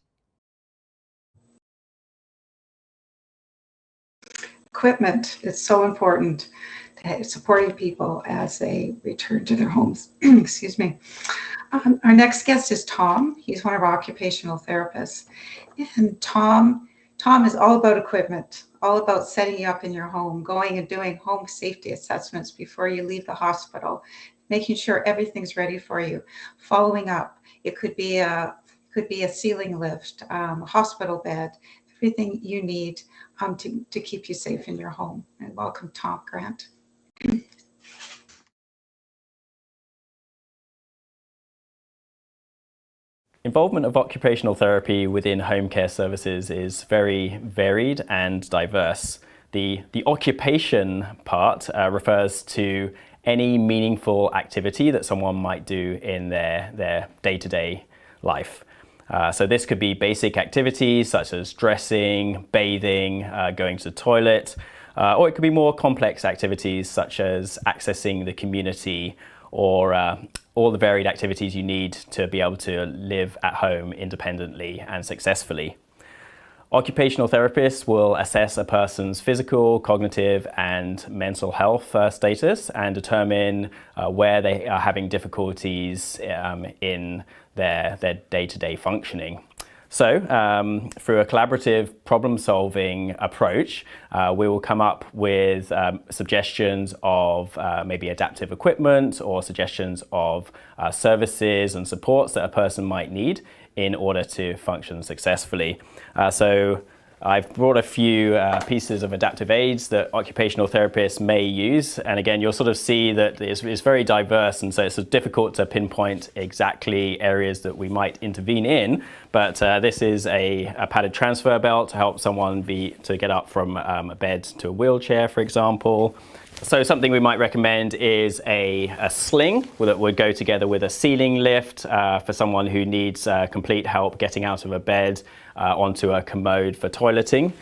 Equipment is so important to supporting people as they return to their homes. Excuse me. Our next guest is Tom. He's one of our occupational therapists. And Tom is all about equipment, all about setting you up in your home, going and doing home safety assessments before you leave the hospital, making sure everything's ready for you, following up. It could be a ceiling lift, a hospital bed, everything you need to keep you safe in your home. And welcome, Tom Grant. Involvement of occupational therapy within home care services is very varied and diverse. The occupation part refers to any meaningful activity that someone might do in their day-to-day life. So this could be basic activities such as dressing, bathing, going to the toilet, or it could be more complex activities such as accessing the community, or all the varied activities you need to be able to live at home independently and successfully. Occupational therapists will assess a person's physical, cognitive and mental health status and determine where they are having difficulties in their day-to-day functioning. So through a collaborative problem-solving approach, we will come up with suggestions of maybe adaptive equipment or suggestions of services and supports that a person might need in order to function successfully. So I've brought a few pieces of adaptive aids that occupational therapists may use. And again, you'll sort of see that it's very diverse, and so it's difficult to pinpoint exactly areas that we might intervene in. But this is a padded transfer belt to help someone to get up from a bed to a wheelchair, for example. So something we might recommend is a sling that would go together with a ceiling lift for someone who needs complete help getting out of a bed onto a commode for toileting.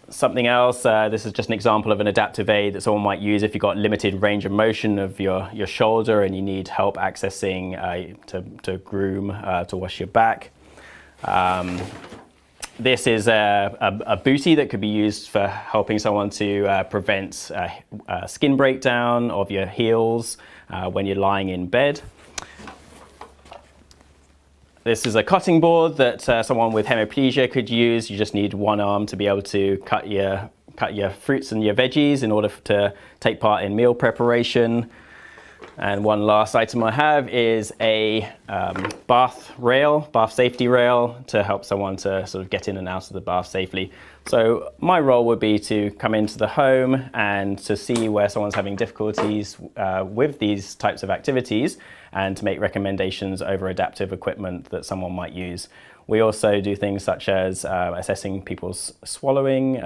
Something else, this is just an example of an adaptive aid that someone might use if you've got limited range of motion of your shoulder and you need help accessing to groom, to wash your back. This is a bootie that could be used for helping someone to prevent skin breakdown of your heels when you're lying in bed. This is a cutting board that someone with hemiplegia could use. You just need one arm to be able to cut your fruits and your veggies in order to take part in meal preparation. And one last item I have is a bath safety rail to help someone to sort of get in and out of the bath safely. So my role would be to come into the home and to see where someone's having difficulties with these types of activities and to make recommendations over adaptive equipment that someone might use. We also do things such as assessing people's swallowing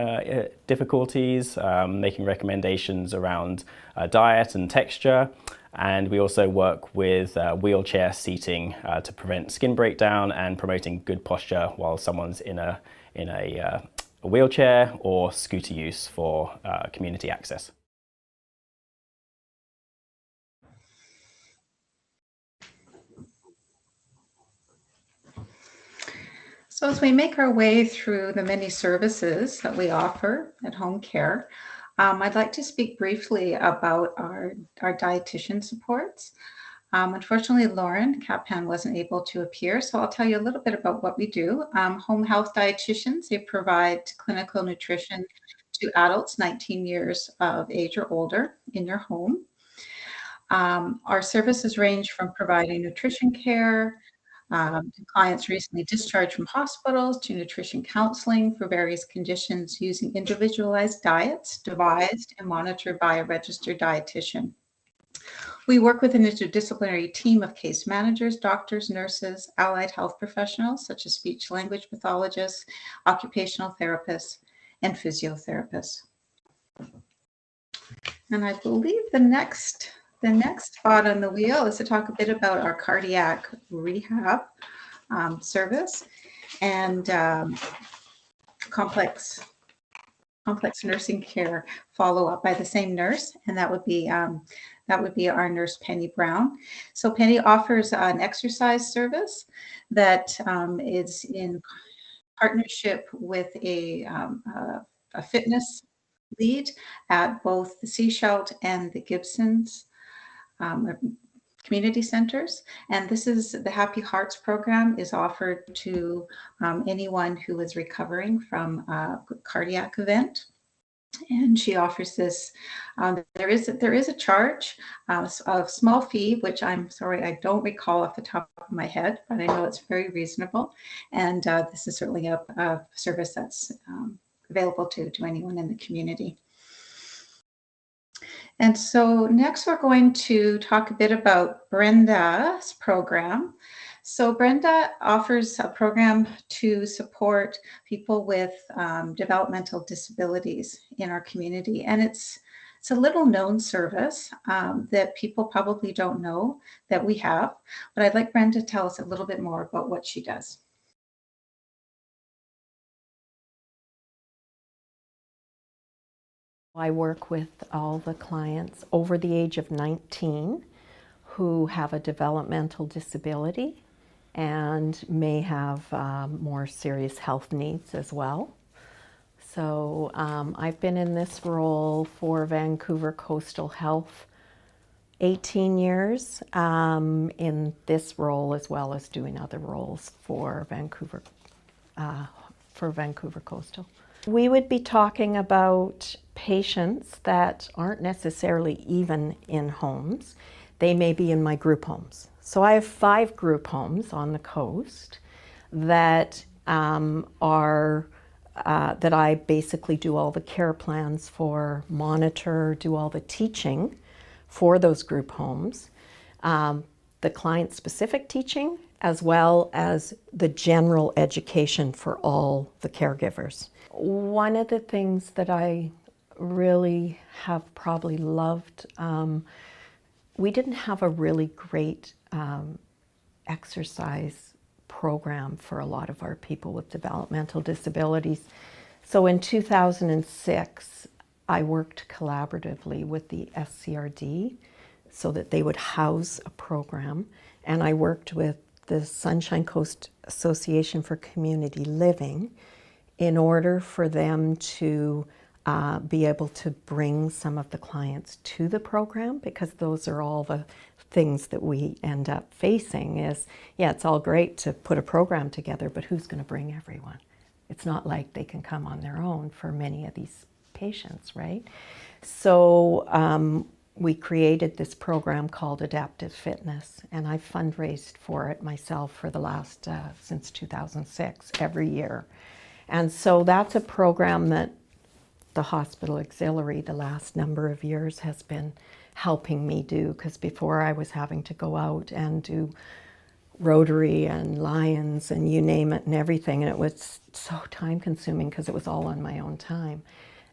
difficulties, making recommendations around diet and texture. And we also work with wheelchair seating to prevent skin breakdown and promoting good posture while someone's in a wheelchair or scooter use for community access. So as we make our way through the many services that we offer at home care, I'd like to speak briefly about our dietitian supports. Unfortunately, Lauren Capan wasn't able to appear, so I'll tell you a little bit about what we do. Home health dietitians, they provide clinical nutrition to adults 19 years of age or older in your home. Our services range from providing nutrition care to clients recently discharged from hospitals, to nutrition counseling for various conditions using individualized diets devised and monitored by a registered dietitian. We work with an interdisciplinary team of case managers, doctors, nurses, allied health professionals such as speech language pathologists, occupational therapists, and physiotherapists. And I believe the next spot on the wheel is to talk a bit about our cardiac rehab service and complex nursing care follow-up by the same nurse, and that would be our nurse Penny Brown. So Penny offers an exercise service that is in partnership with a fitness lead at both the Sechelt and the Gibson's community centers. And this is the Happy Hearts program is offered to anyone who is recovering from a cardiac event. And she offers this. There is a charge, a small fee, which I'm sorry I don't recall off the top of my head, but I know it's very reasonable. And this is certainly a service that's available to anyone in the community. And so next we're going to talk a bit about Brenda's program. So Brenda offers a program to support people with developmental disabilities in our community. And it's It's a little known service that people probably don't know that we have, but I'd like Brenda to tell us a little bit more about what she does. I work with all the clients over the age of 19 who have a developmental disability and may have more serious health needs as well. So I've been in this role for Vancouver Coastal Health 18 years in this role, as well as doing other roles for Vancouver Coastal. We would be talking about patients that aren't necessarily even in homes. They may be in my group homes. So I have 5 group homes on the coast that that I basically do all the care plans for, monitor, do all the teaching for those group homes, the client-specific teaching, as well as the general education for all the caregivers. One of the things that I really have probably loved, we didn't have a really great exercise program for a lot of our people with developmental disabilities. So in 2006, I worked collaboratively with the SCRD so that they would house a program, and I worked with the Sunshine Coast Association for Community Living in order for them to be able to bring some of the clients to the program, because those are all the things that we end up facing is, yeah, it's all great to put a program together, but who's going to bring everyone? It's not like they can come on their own for many of these patients, right? So we created this program called Adaptive Fitness, and I've fundraised for it myself for the last, since 2006, every year. And so that's a program that the Hospital Auxiliary the last number of years has been helping me do, because before I was having to go out and do Rotary and Lions and you name it and everything, and it was so time consuming because it was all on my own time.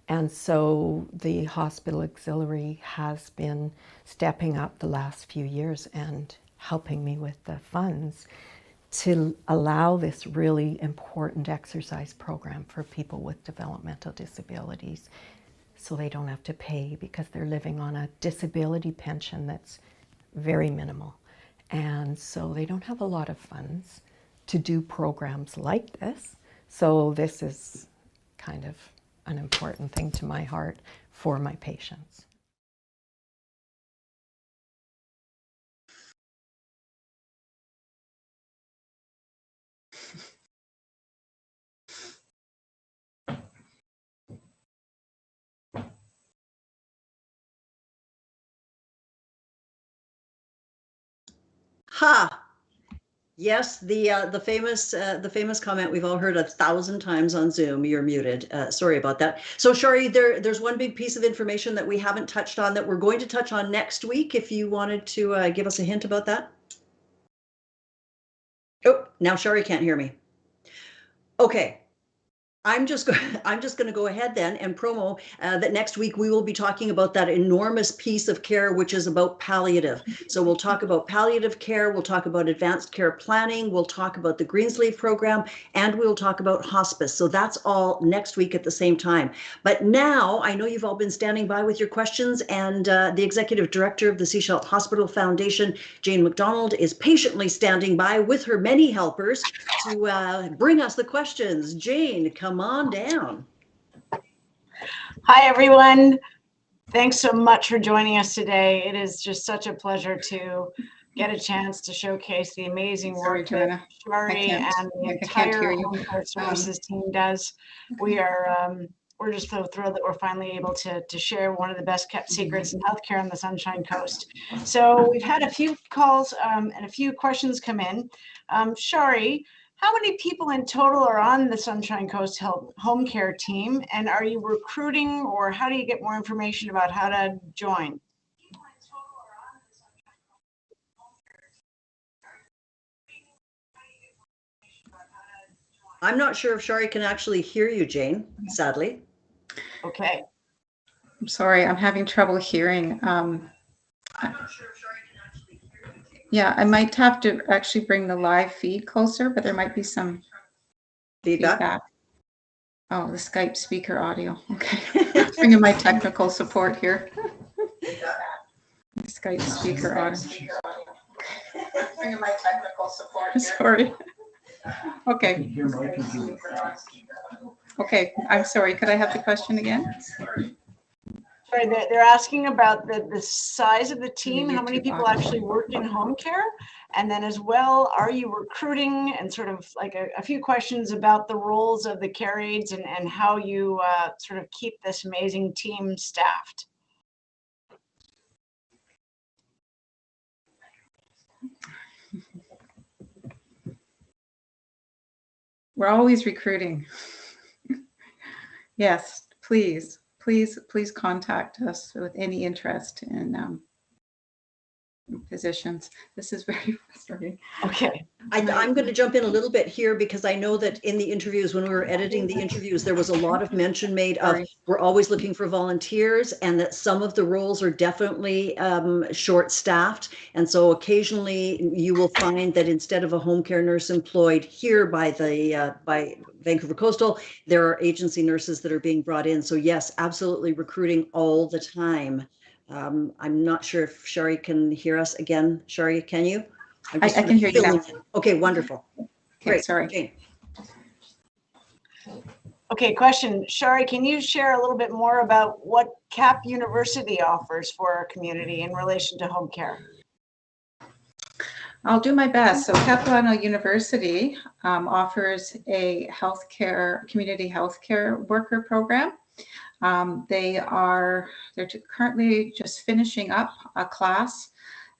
And so the Hospital Auxiliary has been stepping up the last few years and helping me with the funds to allow this really important exercise program for people with developmental disabilities, so they don't have to pay because they're living on a disability pension that's very minimal. And so they don't have a lot of funds to do programs like this. So this is kind of an important thing to my heart for my patients. Ha! Yes, the famous comment we've all heard 1,000 times on Zoom. You're muted. Sorry about that. So Shari, there's one big piece of information that we haven't touched on that we're going to touch on next week. If you wanted to give us a hint about that. Oh, now Shari can't hear me. Okay. I'm just going to go ahead then and promo that next week we will be talking about that enormous piece of care, which is about palliative. So we'll talk about palliative care, we'll talk about advanced care planning, we'll talk about the Greensleeve program, and we'll talk about hospice. So that's all next week at the same time. But now I know you've all been standing by with your questions, and the Executive Director of the Sechelt Hospital Foundation, Jane Macdonald, is patiently standing by with her many helpers to bring us the questions. Jane, come on down. Hi, everyone. Thanks so much for joining us today. It is just such a pleasure to get a chance to showcase the amazing work that Shari and the entire home care services team does. We're just so thrilled that we're finally able to share one of the best kept secrets in healthcare on the Sunshine Coast. So we've had a few calls and a few questions come in. Shari, how many people in total are on the Sunshine Coast home care team, and are you recruiting, or how do you get more information about how to join? I'm not sure if Shari can actually hear you, Jane, sadly. Okay. I'm sorry, I'm having trouble hearing. Yeah, I might have to actually bring the live feed closer, but there might be some feedback. Oh, the Skype speaker audio. Okay. Bringing my technical support here. Skype speaker audio. Bringing my technical support here. Sorry. Okay. Okay, I'm sorry. Could I have the question again? Sorry, they're asking about the size of the team, how many people actually work in home care, and then as well, are you recruiting, and sort of like a few questions about the roles of the care aides and how you sort of keep this amazing team staffed. We're always recruiting. Yes, please contact us with any interest in positions. This is very frustrating. Okay. I'm going to jump in a little bit here because I know that in the interviews, when we were editing the interviews, there was a lot of mention made of we're always looking for volunteers, and that some of the roles are definitely short-staffed. And so occasionally you will find that instead of a home care nurse employed here by Vancouver Coastal, there are agency nurses that are being brought in. So yes, absolutely recruiting all the time. I'm not sure if Shari can hear us again. Shari, can you? I can hear you now. Okay, wonderful. Okay, Great. sorry. Jane. Okay, question. Shari, can you share a little bit more about what CAP University offers for our community in relation to home care? I'll do my best. So Macdonald University offers a community healthcare worker program. They're currently just finishing up a class.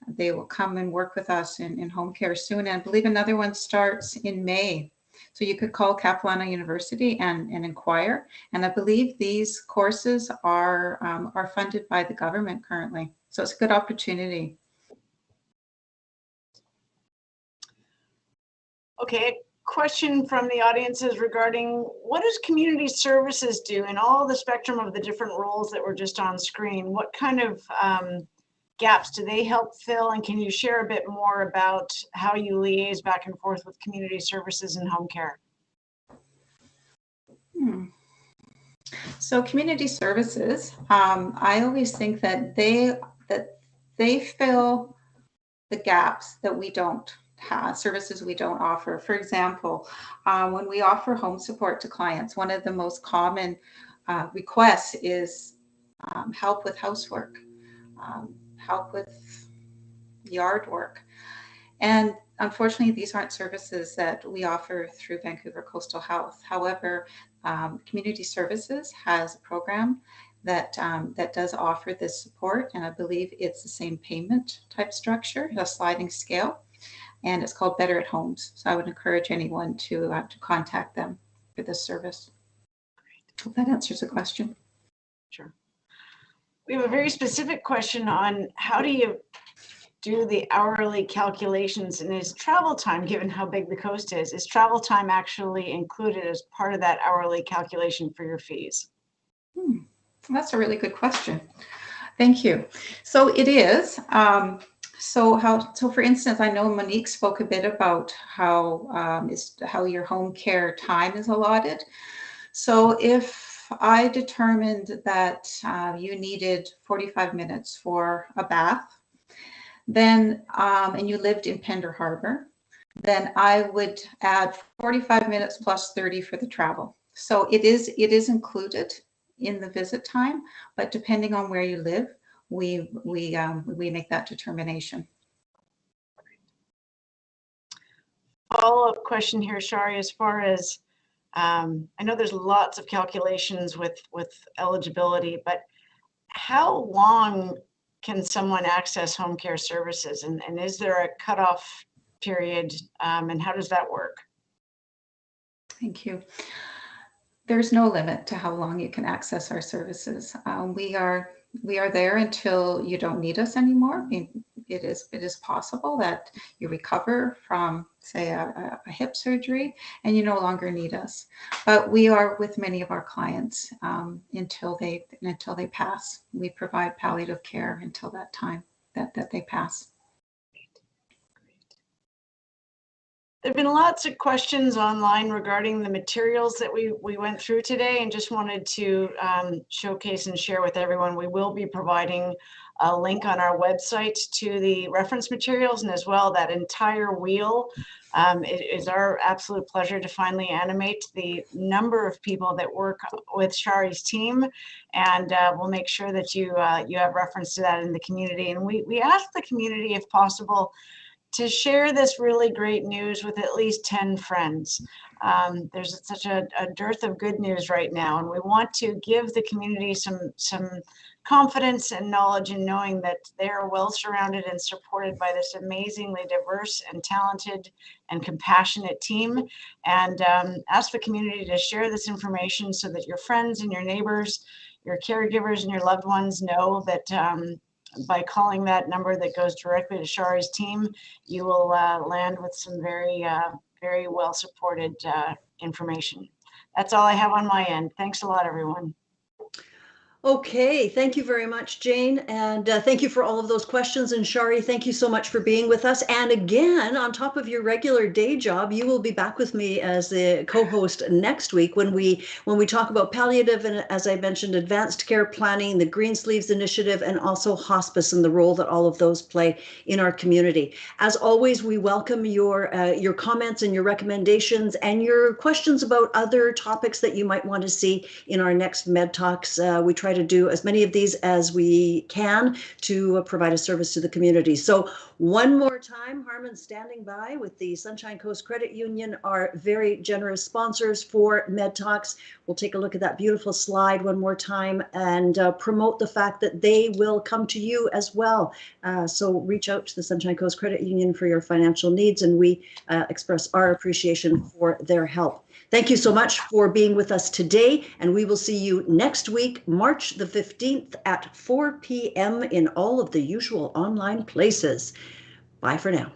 They will come and work with us in home care soon, and I believe another one starts in May. So you could call Capilano University and inquire. And I believe these courses are funded by the government currently. So it's a good opportunity. Okay, question from the audience is regarding what does community services do in all the spectrum of the different roles that were just on screen? What kind of gaps do they help fill? And can you share a bit more about how you liaise back and forth with community services and home care? So community services, I always think that they fill the gaps that we don't have, services we don't offer. For example, when we offer home support to clients, one of the most common requests is help with housework, help with yard work. And unfortunately, these aren't services that we offer through Vancouver Coastal Health. However, Community Services has a program that does offer this support, and I believe it's the same payment type structure, a sliding scale, and it's called Better at Homes. So I would encourage anyone to contact them for this service. Hope that answers the question. Sure. We have a very specific question on how do you do the hourly calculations, and is travel time, given how big the coast is travel time actually included as part of that hourly calculation for your fees? That's a really good question. Thank you. So it is. So for instance, I know Monique spoke a bit about how your home care time is allotted. So if I determined that you needed 45 minutes for a bath, then and you lived in Pender Harbor, then I would add 45 minutes plus 30 for the travel. So it is included in the visit time, but depending on where you live, we make that determination. Follow-up question here, Shari, as far as I know there's lots of calculations with eligibility, but how long can someone access home care services, and is there a cutoff period, and how does that work? Thank you. There's no limit to how long you can access our services. We are there until you don't need us anymore. it is possible that you recover from, say, a hip surgery and you no longer need us. But we are with many of our clients until they pass. We provide palliative care until that time that they pass. There have been lots of questions online regarding the materials that we went through today, and just wanted to showcase and share with everyone. We will be providing a link on our website to the reference materials, and as well that entire wheel. It is our absolute pleasure to finally animate the number of people that work with Shari's team, and we'll make sure that you have reference to that in the community. And we ask the community, if possible, to share this really great news with at least 10 friends. There's such a dearth of good news right now, and we want to give the community some confidence and knowledge in knowing that they are well surrounded and supported by this amazingly diverse and talented and compassionate team. And ask the community to share this information so that your friends and your neighbors, your caregivers and your loved ones know that by calling that number that goes directly to Shari's team, you will land with some very, very well supported information. That's all I have on my end. Thanks a lot, everyone. Okay, thank you very much, Jane. And thank you for all of those questions. And Shari, thank you so much for being with us. And again, on top of your regular day job, you will be back with me as the co-host next week when we talk about palliative and, as I mentioned, advanced care planning, the Greensleeves Initiative, and also hospice and the role that all of those play in our community. As always, we welcome your comments and your recommendations and your questions about other topics that you might want to see in our next Med Talks. We try to do as many of these as we can to provide a service to the community. So one more time, Harmon's standing by with the Sunshine Coast Credit Union, our very generous sponsors for Med Talks. We'll take a look at that beautiful slide one more time and promote the fact that they will come to you as well. So reach out to the Sunshine Coast Credit Union for your financial needs, and we express our appreciation for their help. Thank you so much for being with us today, and we will see you next week, March the 15th at 4 p.m. in all of the usual online places. Bye for now.